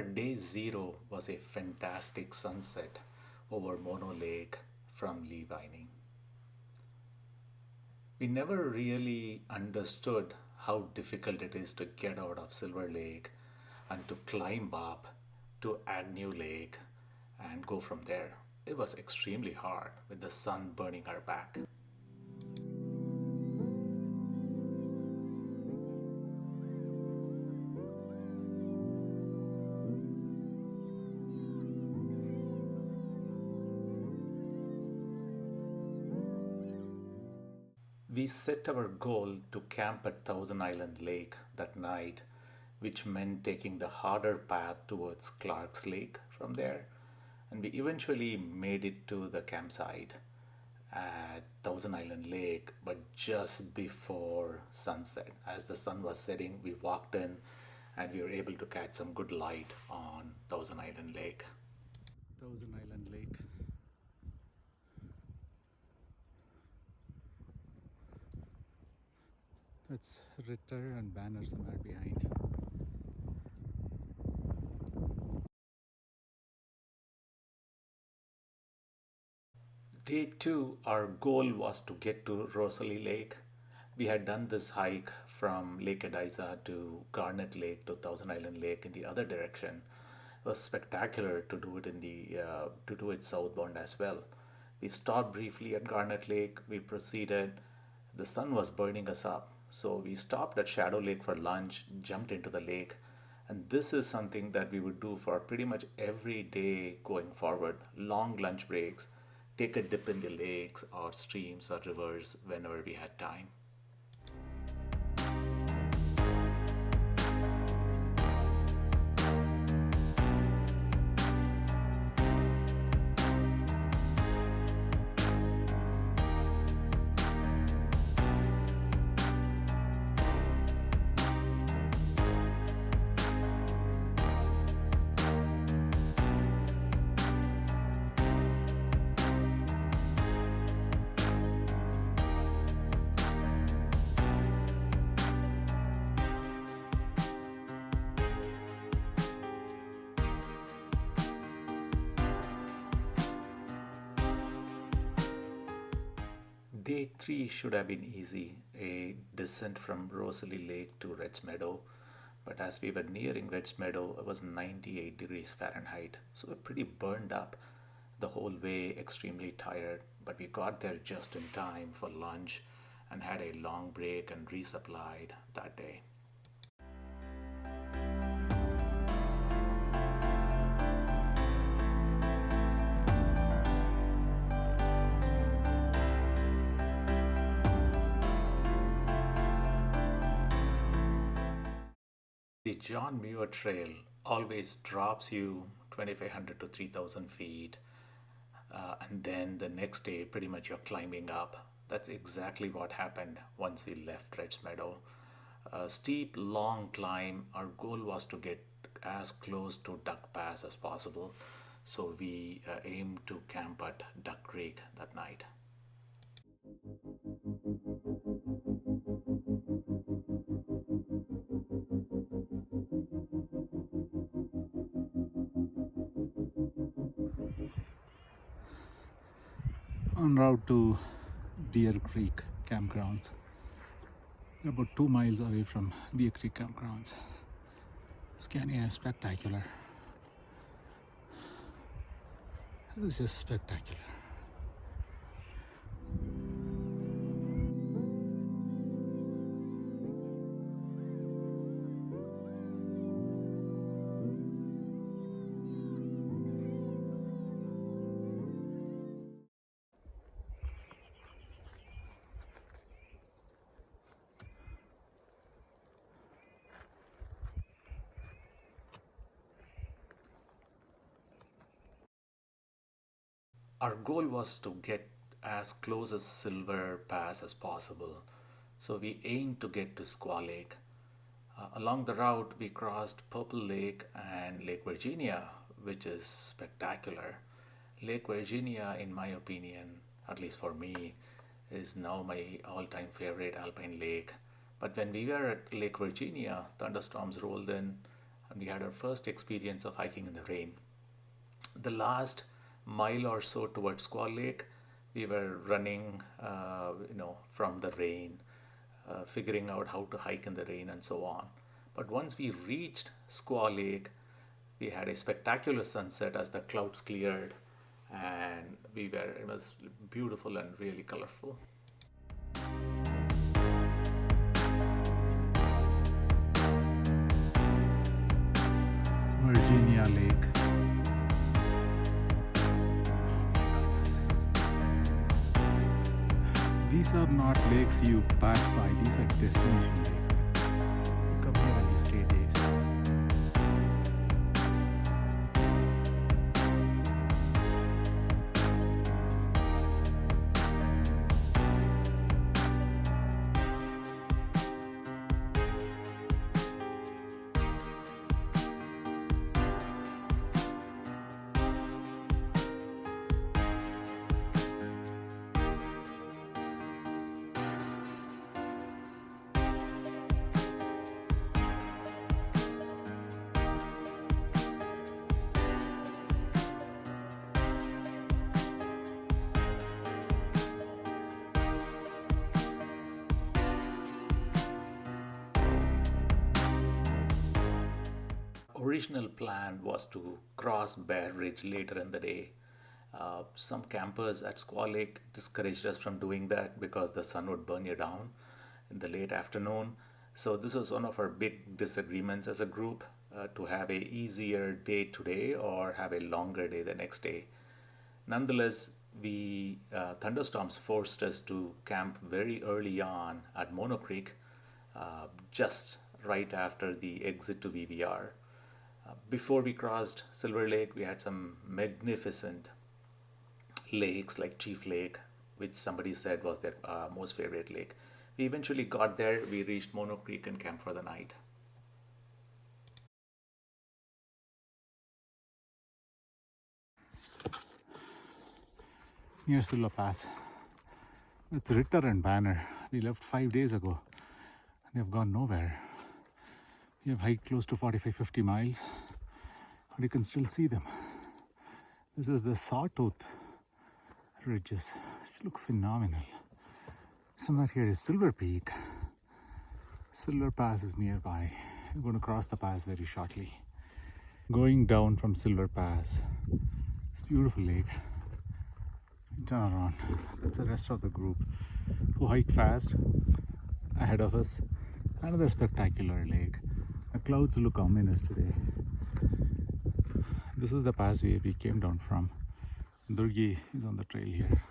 Our day zero was a fantastic sunset over Mono Lake from Lee Vining. We never really understood how difficult it is to get out of Silver Lake and to climb up to Agnew Lake and go from there. It was extremely hard with the sun burning our back. We set our goal to camp at Thousand Island Lake that night, which meant taking the harder path towards Clark's Lake from there. And we eventually made it to the campsite at Thousand Island Lake, but just before sunset. As the sun was setting, we walked in and we were able to catch some good light on Thousand Island Lake. Thousand Island Lake. That's Ritter and Banner somewhere behind. Day two, our goal was to get to Rosalie Lake. We had done this hike from Lake Ediza to Garnet Lake to Thousand Island Lake in the other direction. It was spectacular to do it to do it southbound as well. We stopped briefly at Garnet Lake. We proceeded. The sun was burning us up, so we stopped at Shadow Lake for lunch, jumped into the lake, and this is something that we would do for pretty much every day going forward. Long lunch breaks, take a dip in the lakes or streams or rivers whenever we had time. Day three should have been easy, a descent from Rosalie Lake to Reds Meadow. But as we were nearing Reds Meadow, it was 98 degrees Fahrenheit. So we're pretty burned up the whole way, extremely tired. But we got there just in time for lunch and had a long break and resupplied that day. The John Muir Trail always drops you 2,500 to 3,000 feet, and then the next day, pretty much you're climbing up. That's exactly what happened once we left Reds Meadow. A steep, long climb. Our goal was to get as close to Duck Pass as possible, so we aimed to camp at Duck Creek that night. En route to Deer Creek campgrounds. We're about 2 miles away from Deer Creek campgrounds. This canyon is spectacular. This is spectacular. Our goal was to get as close as Silver Pass as possible. So we aimed to get to Squaw Lake. Along the route, we crossed Purple Lake and Lake Virginia, which is spectacular. Lake Virginia, in my opinion, at least for me, is now my all time favorite alpine lake. But when we were at Lake Virginia, thunderstorms rolled in and we had our first experience of hiking in the rain. The last mile or so towards Squaw Lake, we were running, from the rain, figuring out how to hike in the rain and so on. But once we reached Squaw Lake, we had a spectacular sunset as the clouds cleared, and it was beautiful and really colorful. Virginia Lake. These are not lakes you pass by, these are destination lakes. You come here and you stay days. Original plan was to cross Bear Ridge later in the day. Some campers at Squaw Lake discouraged us from doing that because the sun would burn you down in the late afternoon. So this was one of our big disagreements as a group, to have a easier day today or have a longer day the next day. Nonetheless, we thunderstorms forced us to camp very early on at Mono Creek, just right after the exit to VVR. Before we crossed Silver Lake, we had some magnificent lakes like Chief Lake, which somebody said was their most favorite lake. We eventually got there, we reached Mono Creek and camped for the night. Near Silla Pass. It's Ritter and Banner. We left 5 days ago. They've gone nowhere. We have hiked close to 45-50 miles, but you can still see them. This is the Sawtooth ridges. These look phenomenal. Somewhere here is Silver Peak. Silver Pass is nearby. We're going to cross the pass very shortly. Going down from Silver Pass. It's a beautiful lake. Turn around. That's the rest of the group who hiked fast ahead of us. Another spectacular lake. The clouds look ominous today. This is the pass we came down from. Durgi is on the trail here.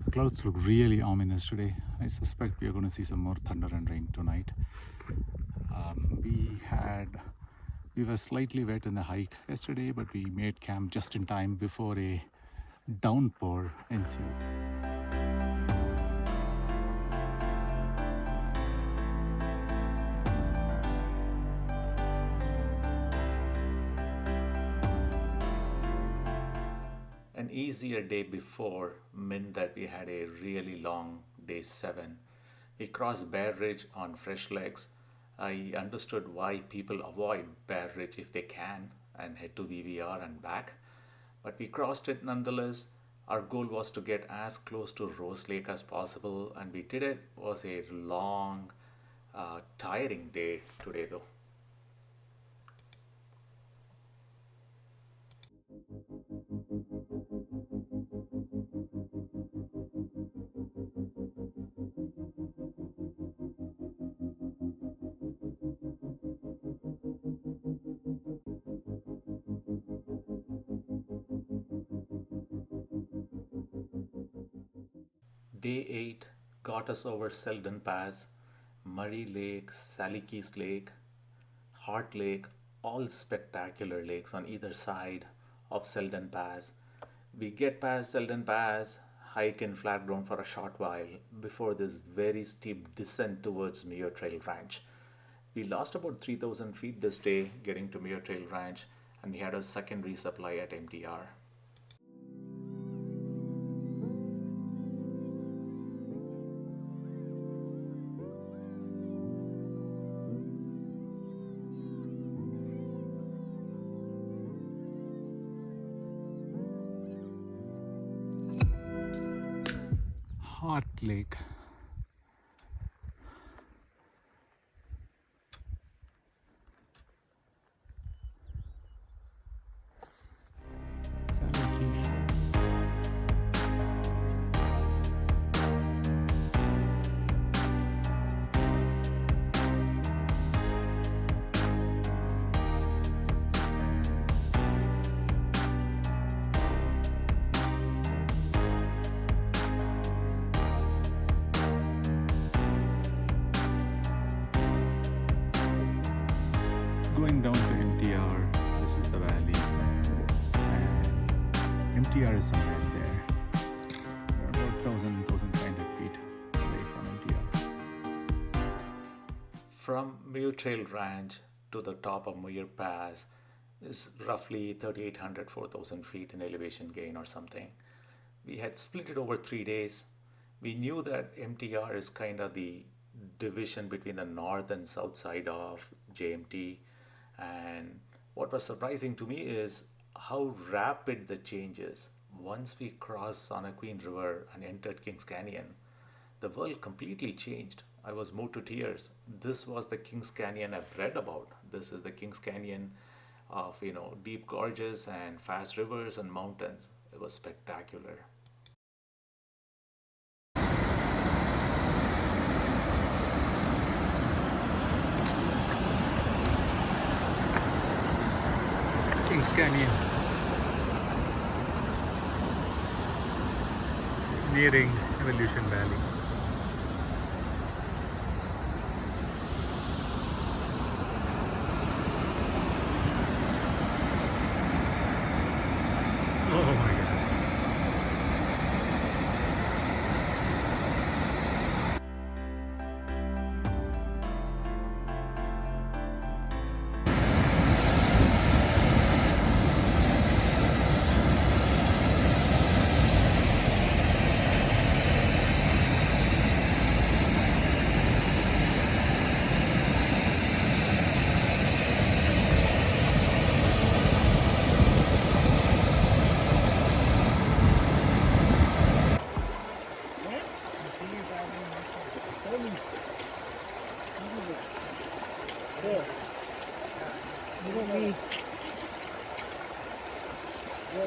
The clouds look really ominous today. I suspect we are going to see some more thunder and rain tonight. We were slightly wet in the hike yesterday, but we made camp just in time before a downpour ensued. An easier day before meant that we had a really long day 7. We crossed Bear Ridge on fresh legs. I understood why people avoid Bear Ridge if they can and head to VVR and back, but we crossed it nonetheless. Our goal was to get as close to Rose Lake as possible, and we did it. It was a long, tiring day today, though. Day 8 got us over Selden Pass, Murray Lake, Sally Keys Lake, Hart Lake, all spectacular lakes on either side of Selden Pass. We get past Selden Pass, hike in flat ground for a short while before this very steep descent towards Muir Trail Ranch. We lost about 3,000 feet this day getting to Muir Trail Ranch, and we had a second resupply at MTR. Lake. Going down to MTR, this is the valley, and MTR is somewhere there. We're about 1,500 feet away from MTR. From Muir Trail Ranch to the top of Muir Pass is roughly 3,800, 4,000 feet in elevation gain or something. We had split it over 3 days. We knew that MTR is kind of the division between the north and south side of JMT. And what was surprising to me is how rapid the change is. Once we crossed Sonaquin River and entered Kings Canyon, the world completely changed. I was moved to tears. This was the Kings Canyon I've read about. This is the Kings Canyon of, deep gorges and fast rivers and mountains. It was spectacular. Kings Canyon, nearing Evolution Valley. Oh my God.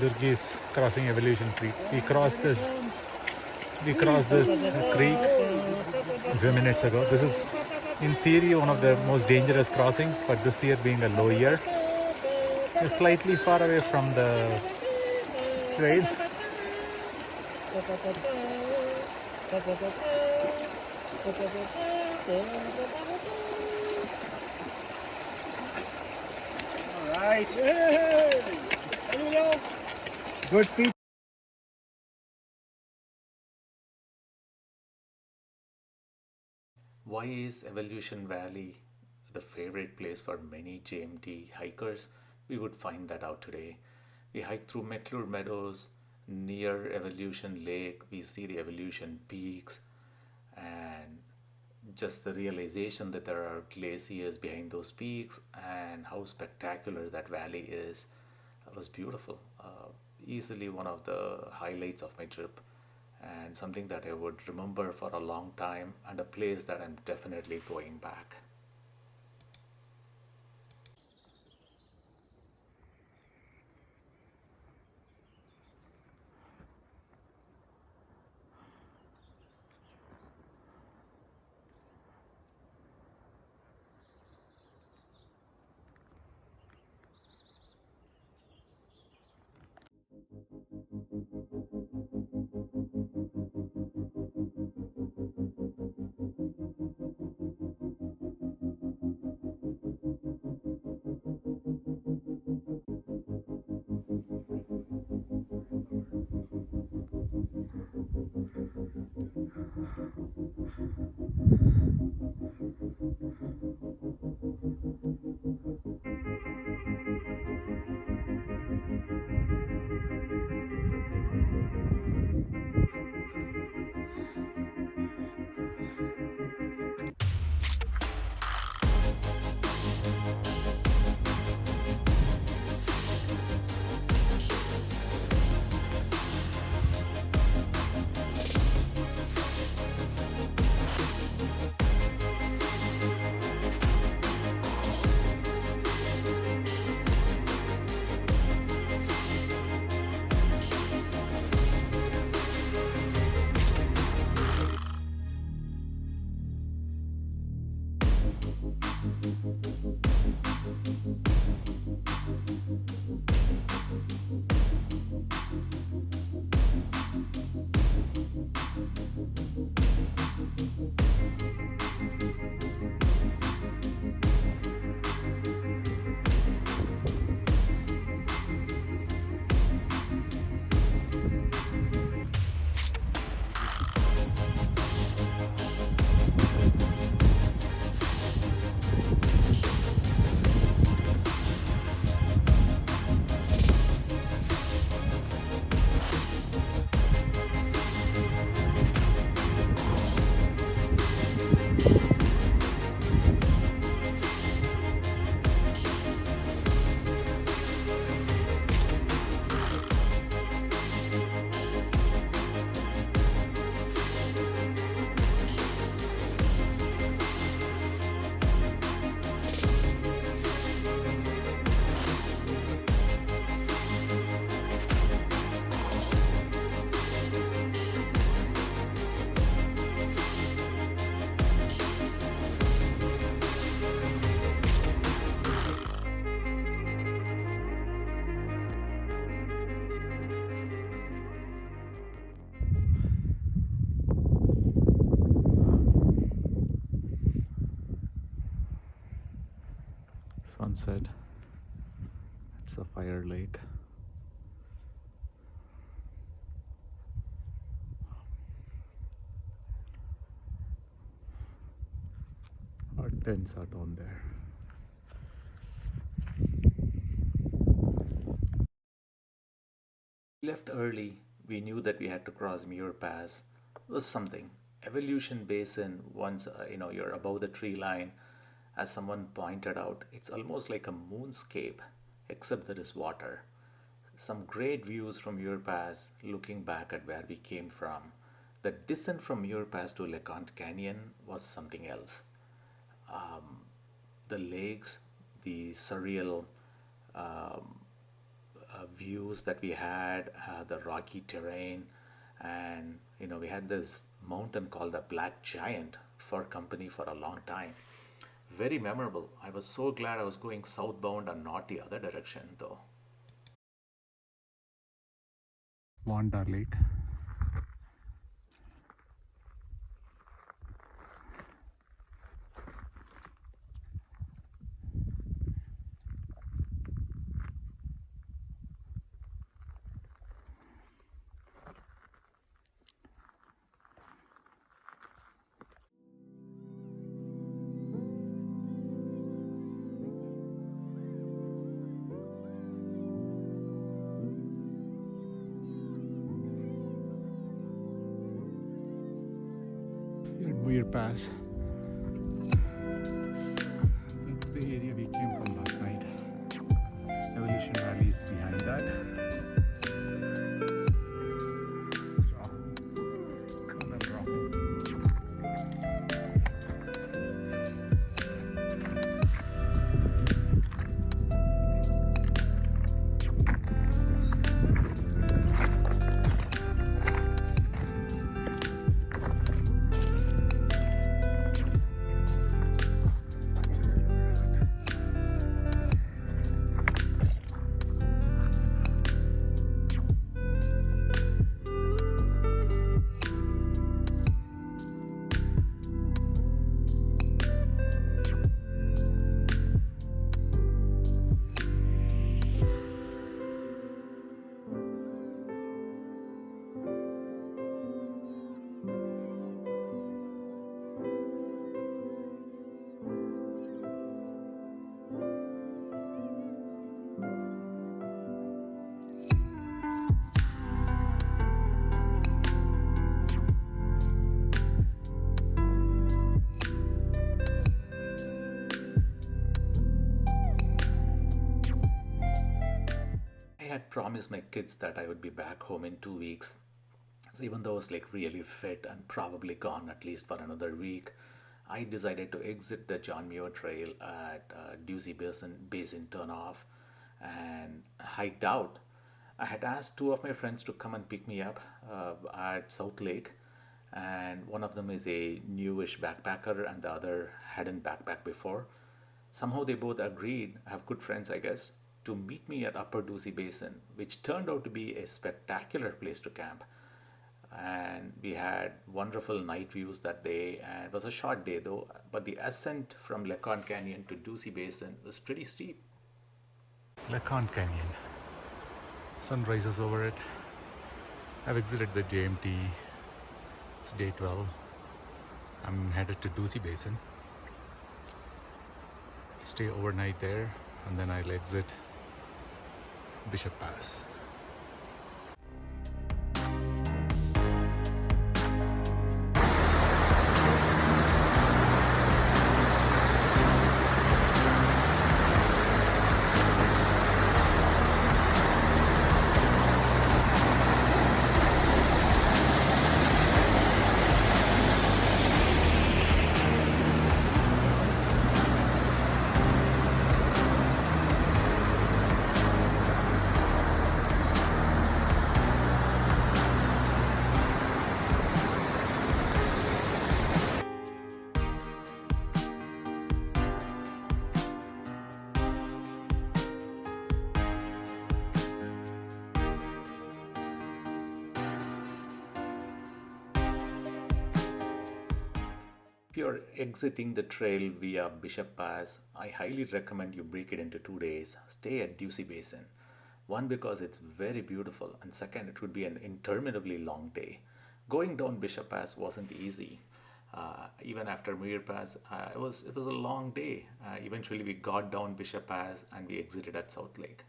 Durgi's crossing Evolution Creek. We crossed this creek a few minutes ago. This is in theory one of the most dangerous crossings, but this year being a low year, it's slightly far away from the trail. All right. Hey! There we go. Good feet. Why is Evolution Valley the favorite place for many JMT hikers? We would find that out today. We hike through McClure Meadows near Evolution Lake. We see the Evolution peaks and just the realization that there are glaciers behind those peaks and how spectacular that valley is. That was beautiful. Easily one of the highlights of my trip and something that I would remember for a long time and a place that I'm definitely going back. Sunset. It's a fire lake. Our tents are down there. We left early. We knew that we had to cross Muir Pass. It was something. Evolution Basin, once you're above the tree line, as someone pointed out, it's almost like a moonscape, except there is water. Some great views from Muir Pass looking back at where we came from. The descent from Muir Pass to LeConte Canyon was something else. The lakes, the surreal views that we had, the rocky terrain, and we had this mountain called the Black Giant for company for a long time. Very memorable. I was so glad I was going southbound and not the other direction, though. Wanda Lake. Muir Pass. That's the area we came from last night. Evolution Valley is behind that. It's rough. Kind of rough. I had promised my kids that I would be back home in 2 weeks. So even though I was like really fit and probably gone at least for another week, I decided to exit the John Muir Trail at Ducey Basin turnoff and hiked out. I had asked two of my friends to come and pick me up at South Lake, And one of them is a newish backpacker, and the other hadn't backpacked before. Somehow they both agreed, I have good friends, I guess, to meet me at Upper Dusi Basin, which turned out to be a spectacular place to camp. And we had wonderful night views that day, and it was a short day though, but the ascent from LeConte Canyon to Dusi Basin was pretty steep. LeConte Canyon. Sun rises over it. I've exited the JMT. It's day 12. I'm headed to Dusi Basin. Stay overnight there, and then I'll exit Bishop Pass. If you're exiting the trail via Bishop Pass, I highly recommend you break it into 2 days. Stay at Ducey Basin. One, because it's very beautiful, and second, it would be an interminably long day. Going down Bishop Pass wasn't easy. Even after Muir Pass, it was a long day. Eventually, we got down Bishop Pass and we exited at South Lake.